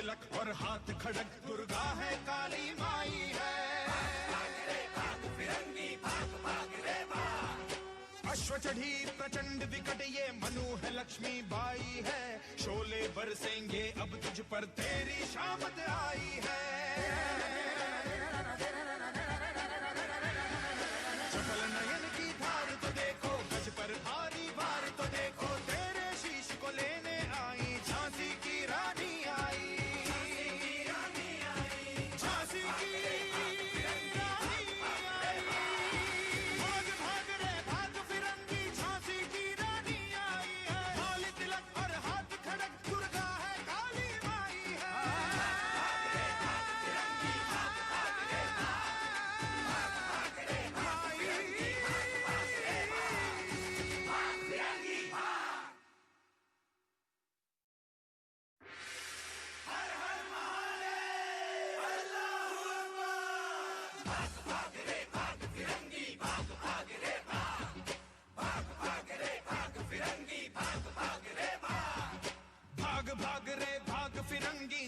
तिलक और हाथ खड़क, दुर्गा है काली माई है। अश्व चढ़ी प्रचंड विकट ये मनु है लक्ष्मी बाई है। शोले बरसेंगे अब तुझ पर तेरी शामत आई है। चपल नयन की धार तो देखो, गज पर भारी वार तो देखो, तेरे शीश को लेने आई झांसी की रानी आई। झांसी की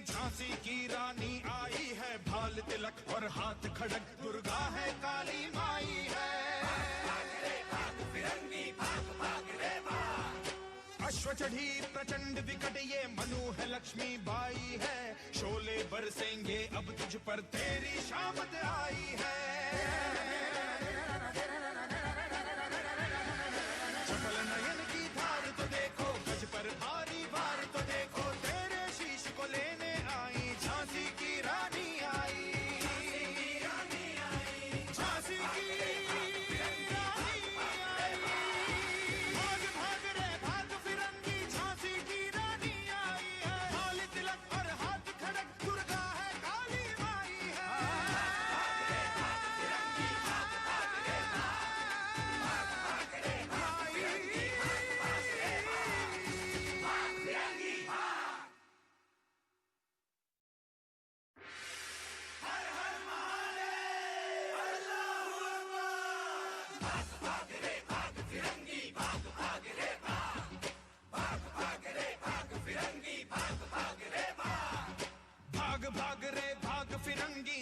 झांसी की रानी आई है। भाल तिलक और हाथ खड़क, दुर्गा है काली माई है। अश्व चढ़ी प्रचंड विकट ये मनु है लक्ष्मी बाई है। शोले बरसेंगे अब तुझ पर तेरी शामत आई है। चपल नयन की धार तो देखो, गज पर भारी वार तो देखो, तेरे शीश को लेने आई झांसी की रानी आई। झांसी की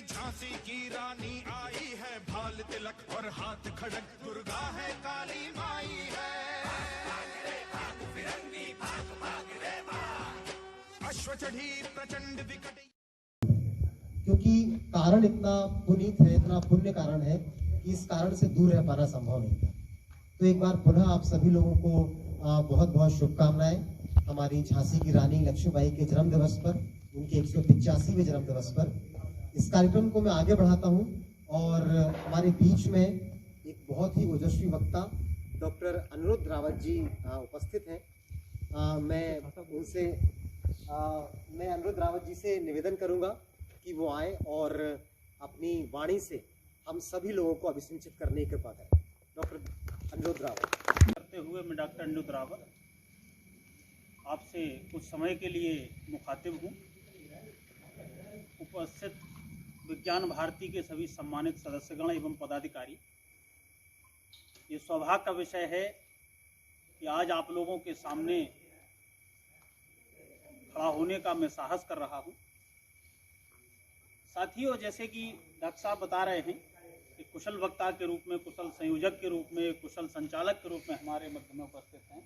झांसी की रानी आई है। भाल तिलक और हाथ खड़क, दुर्गा है काली माई है। अश्व चढ़ी प्रचंड विकट, क्योंकि कारण इतना पुनीत है, इतना पुण्य कारण है कि इस कारण से दूर रह पाना संभव नहीं था। तो एक बार पुनः आप सभी लोगों को बहुत बहुत शुभकामनाएं हमारी झांसी की रानी लक्ष्मीबाई के जन्म दिवस पर, उनके 185वें जन्म दिवस पर। इस कार्यक्रम को मैं आगे बढ़ाता हूं और हमारे बीच में एक बहुत ही ओजस्वी वक्ता डॉक्टर अनिरुद्ध रावत जी उपस्थित हैं। मैं अनिरुद्ध रावत जी से निवेदन करूंगा कि वो आए और अपनी वाणी से हम सभी लोगों को अभिसिंचित करने की कृपा करें। डॉक्टर अनिरुद्ध रावत करते हुए मैं डॉक्टर अनिरुद्ध रावत आपसे कुछ समय के लिए मुखातिब हूँ। उपस्थित विज्ञान भारती के सभी सम्मानित सदस्यगण एवं पदाधिकारी, ये सौभाग्य का विषय है कि आज आप लोगों के सामने खड़ा होने का मैं साहस कर रहा हूँ। साथियों, जैसे कि डॉक्टर साहब बता रहे हैं कि कुशल वक्ता के रूप में, कुशल संयोजक के रूप में, कुशल संचालक के रूप में हमारे मध्य में उपस्थित हैं।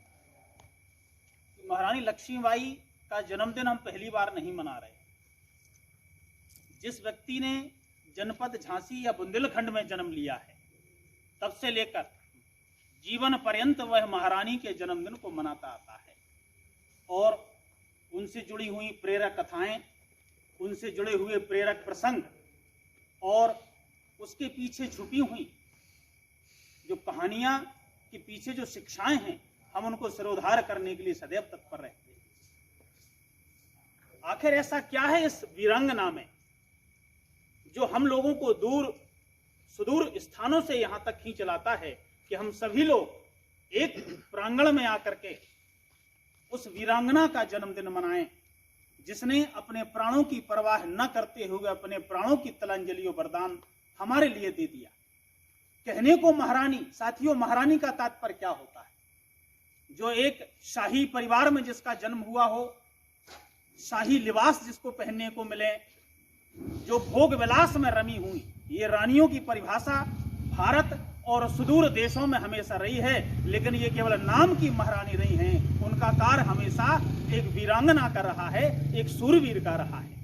महारानी लक्ष्मीबाई का जन्मदिन हम पहली बार नहीं मना रहे। जिस व्यक्ति ने जनपद झांसी या बुंदेलखंड में जन्म लिया है, तब से लेकर जीवन पर्यंत वह महारानी के जन्मदिन को मनाता आता है और उनसे जुड़ी हुई प्रेरक कथाएं, उनसे जुड़े हुए प्रेरक प्रसंग और उसके पीछे छुपी हुई जो कहानियां के पीछे जो शिक्षाएं हैं, हम उनको सिरोधार करने के लिए सदैव तत्पर रहते हैं। आखिर ऐसा क्या है इस वीरांगना में जो हम लोगों को दूर सुदूर स्थानों से यहाँ तक खींच लाता है कि हम सभी लोग एक प्रांगण में आकर के उस वीरांगना का जन्मदिन मनाएं, जिसने अपने प्राणों की परवाह न करते हुए अपने प्राणों की तिलांजलि और वरदान हमारे लिए दे दिया। कहने को महारानी, साथियों, महारानी का तात्पर्य क्या होता है? जो एक शाही परिवार में जिसका जन्म हुआ हो, शाही लिबास जिसको पहनने को मिले, जो भोग विलास में रमी हुई, ये रानियों की परिभाषा भारत और सुदूर देशों में हमेशा रही है। लेकिन ये केवल नाम की महारानी नहीं हैं, उनका कार्य हमेशा एक वीरांगना का रहा है, एक सूरवीर का रहा है।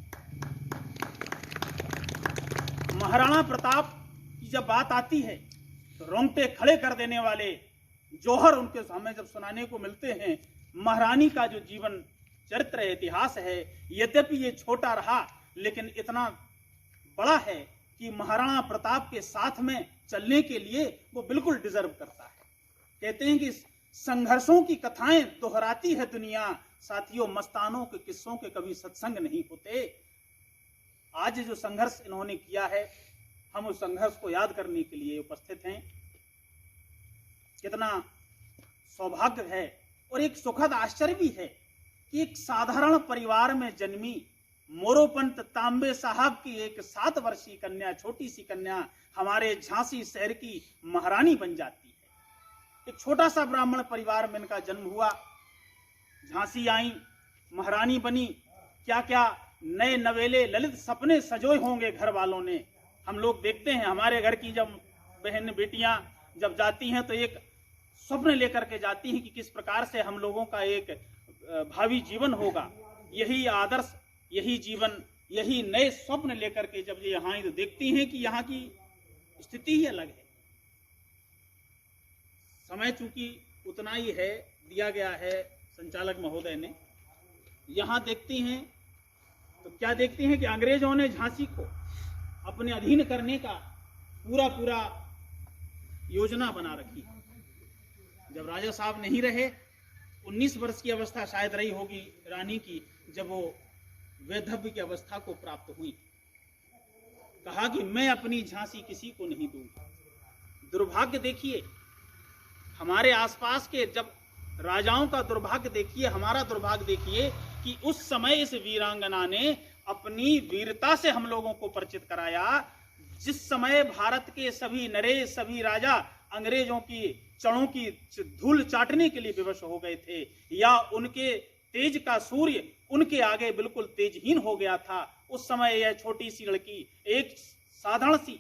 महाराणा प्रताप की जब बात आती है तो रोंगटे खड़े कर देने वाले जौहर उनके हमें जब सुनाने को मिलते हैं। महारानी का जो जीवन चरित्र है, इतिहास है, यद्यपि ये छोटा रहा लेकिन इतना बड़ा है कि महाराणा प्रताप के साथ में चलने के लिए वो बिल्कुल डिजर्व करता है। कहते हैं कि संघर्षों की कथाएं दोहराती है दुनिया, साथियों मस्तानों के किस्सों के कभी सत्संग नहीं होते। आज जो संघर्ष इन्होंने किया है, हम उस संघर्ष को याद करने के लिए उपस्थित हैं। कितना सौभाग्य है और एक सुखद आश्चर्य भी है कि एक साधारण परिवार में जन्मी मोरोपंत तांबे साहब की एक 7 वर्षीय कन्या, छोटी सी कन्या हमारे झांसी शहर की महारानी बन जाती है। एक छोटा सा ब्राह्मण परिवार में इनका जन्म हुआ, झांसी आई, महारानी बनी। क्या क्या नए नवेले ललित सपने सजोए होंगे घर वालों ने। हम लोग देखते हैं हमारे घर की जब बहन बेटियां जब जाती हैं तो एक स्वप्न लेकर के जाती हैं कि किस प्रकार से हम लोगों का एक भावी जीवन होगा। यही आदर्श, यही जीवन, यही नए स्वप्न लेकर के जब ये यहाँ तो देखती हैं कि यहाँ की स्थिति ही अलग है। समय चूंकि उतना ही है दिया गया है संचालक महोदय ने। यहाँ देखती हैं तो क्या देखती हैं कि अंग्रेजों ने झांसी को अपने अधीन करने का पूरा योजना बना रखी है। जब राजा साहब नहीं रहे, 19 वर्ष की अवस्था शायद रही होगी रानी की, जब वो वैधव्य की अवस्था को प्राप्त हुई, कहा कि मैं अपनी झांसी किसी को नहीं दूंगा। दुर्भाग्य देखिए हमारे आसपास के, जब राजाओं का दुर्भाग्य देखिए, हमारा दुर्भाग्य देखिए कि उस समय इस वीरांगना ने अपनी वीरता से हम लोगों को परिचित कराया। जिस समय भारत के सभी नरेश, सभी राजा अंग्रेजों की चढ़ों की धूल चाटने के लिए विवश हो गए थे, या उनके तेज का सूर्य उनके आगे बिल्कुल तेजहीन हो गया था, उस समय यह छोटी सी लड़की, एक साधारण सी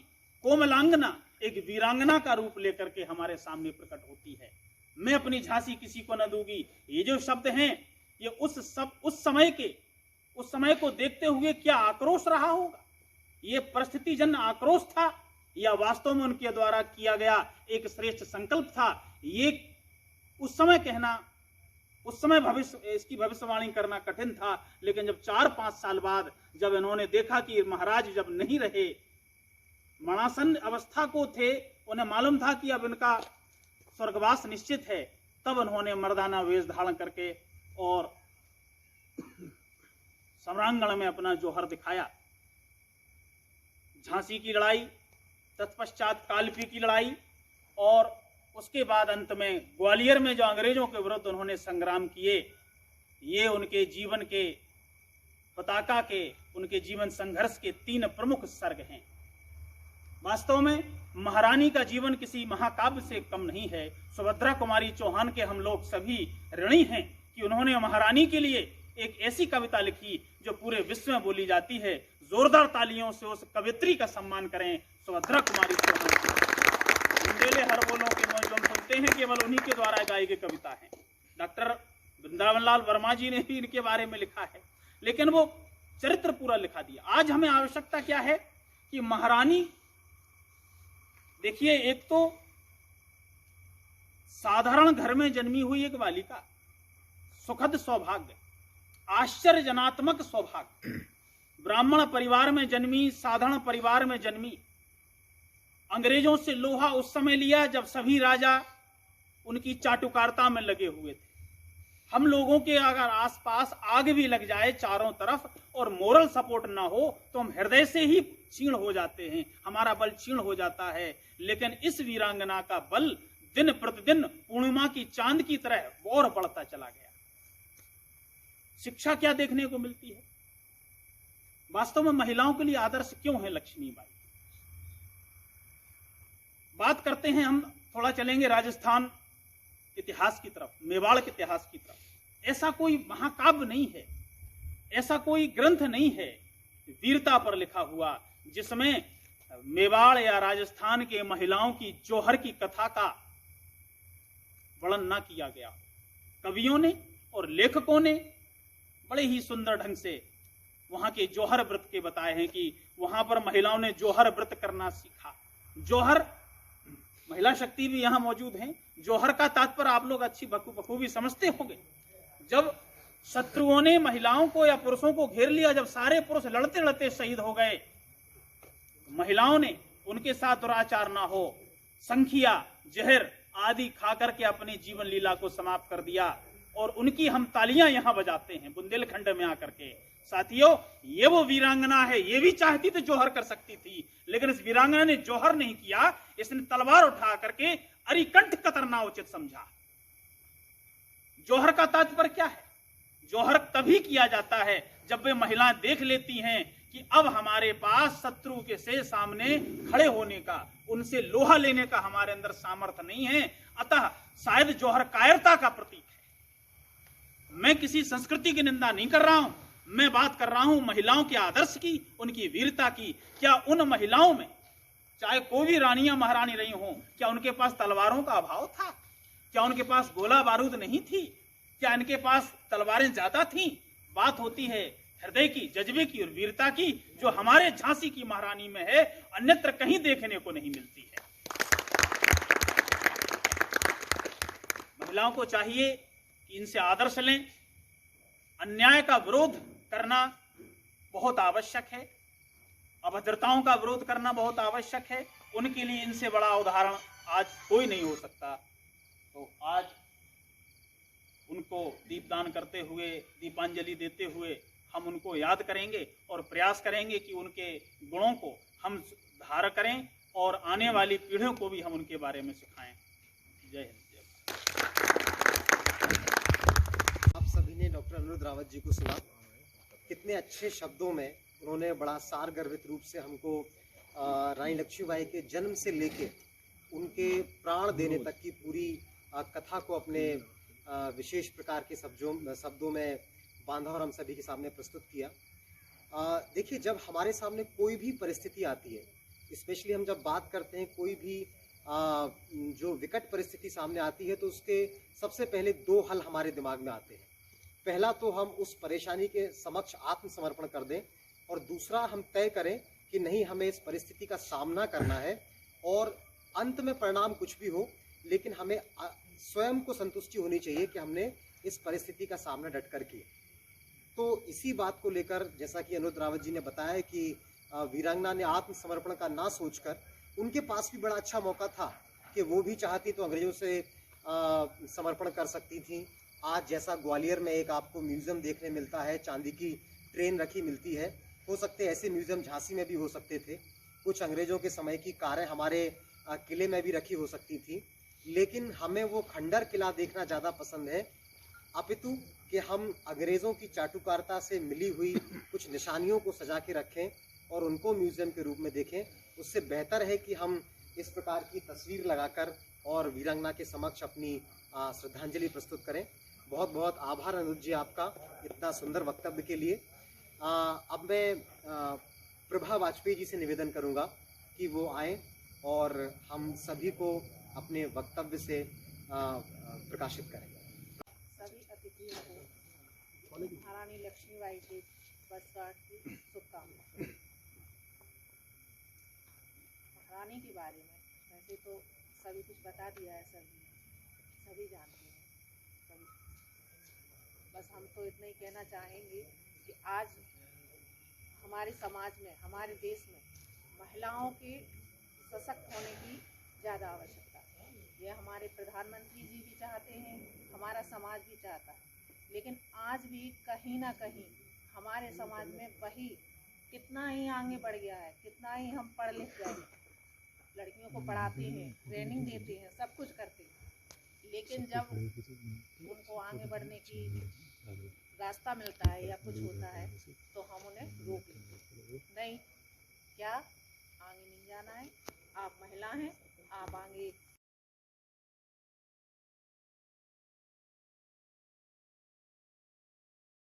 कोमलांगना, एक वीरांगना का रूप लेकर के हमारे सामने प्रकट होती है। मैं अपनी झांसी किसी को न दूंगी, ये जो शब्द हैं ये उस समय को देखते हुए क्या आक्रोश रहा होगा। ये परिस्थिति जन आक्रोश था या वास्तव में उनके द्वारा किया गया एक श्रेष्ठ संकल्प था, ये उस समय कहना, उस समय इसकी भविष्यवाणी करना कठिन था। लेकिन जब 4-5 साल बाद जब इन्होंने देखा कि महाराज जब नहीं रहे, मरणासन अवस्था को थे, उन्हें मालूम था कि अब इनका स्वर्गवास निश्चित है, तब उन्होंने मर्दाना वेश धारण करके और सम्रांगण में अपना जौहर दिखाया। झांसी की लड़ाई, तत्पश्चात कालपी की लड़ाई, और उसके बाद अंत में ग्वालियर में जो अंग्रेजों के विरुद्ध उन्होंने संग्राम किए, ये उनके जीवन के पताका के, उनके जीवन संघर्ष के 3 प्रमुख सर्ग हैं। वास्तव में महारानी का जीवन किसी महाकाव्य से कम नहीं है। सुभद्रा कुमारी चौहान के हम लोग सभी ऋणी हैं कि उन्होंने महारानी के लिए एक ऐसी कविता लिखी जो पूरे विश्व में बोली जाती है। जोरदार तालियों से उस कवित्री का सम्मान करें, सुभद्रा कुमारी चौहान। बुंदेले हर बोलों के जो हम सुनते हैं केवल उन्हीं के द्वारा गाई गई कविता है। डॉक्टर वृंदावन लाल वर्मा जी ने भी इनके बारे में लिखा है, लेकिन वो चरित्र पूरा लिखा दिया। आज हमें आवश्यकता क्या है कि महारानी, देखिए एक तो साधारण घर में जन्मी हुई एक बालिका, सुखद सौभाग्य, आश्चर्यजनात्मक सौभाग्य, ब्राह्मण परिवार में जन्मी, साधारण परिवार में जन्मी, अंग्रेजों से लोहा उस समय लिया जब सभी राजा उनकी चाटुकारिता में लगे हुए थे। हम लोगों के अगर आसपास आग भी लग जाए चारों तरफ और मोरल सपोर्ट ना हो तो हम हृदय से ही क्षीण हो जाते हैं, हमारा बल क्षीण हो जाता है। लेकिन इस वीरांगना का बल दिन प्रतिदिन पूर्णिमा की चांद की तरह और बढ़ता चला गया। शिक्षा क्या देखने को मिलती है? वास्तव में महिलाओं के लिए आदर्श क्यों है लक्ष्मीबाई? बात करते हैं हम, थोड़ा चलेंगे राजस्थान इतिहास की तरफ, मेवाड़ के इतिहास की तरफ। ऐसा कोई महाकाव्य नहीं है, ऐसा कोई ग्रंथ नहीं है वीरता पर लिखा हुआ जिसमें मेवाड़ या राजस्थान के महिलाओं की जौहर की कथा का वर्णन ना किया गया। कवियों ने और लेखकों ने बड़े ही सुंदर ढंग से वहां के जौहर व्रत के बताए हैं कि वहां पर महिलाओं ने जौहर व्रत करना सीखा। जौहर महिला शक्ति भी यहां मौजूद है। जौहर का तात्पर्य आप लोग अच्छी बखूबी समझते होंगे। जब शत्रुओं ने महिलाओं को या पुरुषों को घेर लिया, जब सारे पुरुष लड़ते लड़ते शहीद हो गए, महिलाओं ने उनके साथ दुराचार ना हो, संखिया जहर आदि खा करके अपनी जीवन लीला को समाप्त कर दिया। और उनकी हम तालियां यहां बजाते हैं बुंदेलखंड में आकर के। साथियों, ये वो वीरांगना है, ये भी चाहती तो जौहर कर सकती थी, लेकिन इस वीरांगना ने जौहर नहीं किया। इसने तलवार उठा करके अरिकंठ कतरना उचित समझा। जौहर का तात्पर्य क्या है? जौहर तभी किया जाता है जब वे महिलाएं देख लेती हैं कि अब हमारे पास शत्रु के से सामने खड़े होने का, उनसे लोहा लेने का हमारे अंदर सामर्थ्य नहीं है। अतः शायद जौहर कायरता का प्रतीक है। मैं किसी संस्कृति की निंदा नहीं कर रहा हूं, मैं बात कर रहा हूं महिलाओं के आदर्श की, उनकी वीरता की। क्या उन महिलाओं में, चाहे कोई भी रानियां महारानी रही हों, क्या उनके पास तलवारों का अभाव था? क्या उनके पास गोला बारूद नहीं थी? क्या इनके पास तलवारें ज्यादा थीं? बात होती है हृदय की, जज्बे की और वीरता की, जो हमारे झांसी की महारानी में है, अन्यत्र कहीं देखने को नहीं मिलती है। महिलाओं को चाहिए कि इनसे आदर्श लें। अन्याय का विरोध करना बहुत आवश्यक है, अभद्रताओं का विरोध करना बहुत आवश्यक है। उनके लिए इनसे बड़ा उदाहरण आज कोई नहीं हो सकता। तो आज उनको दीपदान करते हुए, दीपांजलि देते हुए हम उनको याद करेंगे और प्रयास करेंगे कि उनके गुणों को हम धारण करें और आने वाली पीढ़ियों को भी हम उनके बारे में सिखाएं। जय हिंद, जय भारत। आप सभी ने डॉक्टर अनिरुद्ध रावत जी को सुना। कितने अच्छे शब्दों में उन्होंने बड़ा सार गर्भित रूप से हमको रानी लक्ष्मीबाई के जन्म से लेके उनके प्राण देने तक की पूरी कथा को अपने विशेष प्रकार के शब्दों में बांधा और हम सभी के सामने प्रस्तुत किया। देखिए, जब हमारे सामने कोई भी परिस्थिति आती है, स्पेशली हम जब बात करते हैं कोई भी जो विकट परिस्थिति सामने आती है, तो उसके सबसे पहले दो हल हमारे दिमाग में आते हैं। पहला तो हम उस परेशानी के समक्ष आत्मसमर्पण कर दें, और दूसरा हम तय करें कि नहीं, हमें इस परिस्थिति का सामना करना है और अंत में परिणाम कुछ भी हो, लेकिन हमें स्वयं को संतुष्टि होनी चाहिए कि हमने इस परिस्थिति का सामना डट कर किया। तो इसी बात को लेकर, जैसा कि अनिरुद्ध रावत जी ने बताया कि वीरांगना ने आत्मसमर्पण का ना सोचकर, उनके पास भी बड़ा अच्छा मौका था कि वो भी चाहती तो अंग्रेजों से समर्पण कर सकती थी। आज जैसा ग्वालियर में एक आपको म्यूजियम देखने मिलता है, चांदी की ट्रेन रखी मिलती है, हो सकते ऐसे म्यूजियम झांसी में भी हो सकते थे। कुछ अंग्रेजों के समय की कारें हमारे किले में भी रखी हो सकती थी, लेकिन हमें वो खंडर किला देखना ज़्यादा पसंद है, अपितु कि हम अंग्रेज़ों की चाटुकारिता से मिली हुई कुछ निशानियों को सजा के रखें और उनको म्यूजियम के रूप में देखें। उससे बेहतर है कि हम इस प्रकार की तस्वीर लगाकर और वीरांगना के समक्ष अपनी श्रद्धांजलि प्रस्तुत करें। बहुत बहुत आभार अनिरुद्ध जी आपका इतना सुंदर वक्तव्य के लिए। अब मैं प्रभा वाजपेयी जी से निवेदन करूंगा कि वो आए और हम सभी को अपने वक्तव्य से प्रकाशित करें। सभी अतिथियों को महारानी लक्ष्मीबाई के वर्षगांठ की शुभकामनाएं। महारानी के बारे में वैसे तो सभी कुछ बता दिया है, सभी जानते हैं सभी। बस हम तो इतना ही कहना चाहेंगे कि आज हमारे समाज में, हमारे देश में महिलाओं के सशक्त होने की ज़्यादा आवश्यकता है। यह हमारे प्रधानमंत्री जी भी चाहते हैं, हमारा समाज भी चाहता है, लेकिन आज भी कहीं ना कहीं हमारे समाज में वही कितना ही आगे बढ़ गया है, कितना ही हम पढ़ लिख गए, लड़कियों को पढ़ाते हैं, ट्रेनिंग देते हैं, सब कुछ करते हैं, लेकिन जब उनको आगे बढ़ने की रास्ता मिलता है या कुछ होता है तो हम उन्हें रोक लेते हैं। नहीं, क्या आगे नहीं जाना है, आप महिला हैं, आप आगे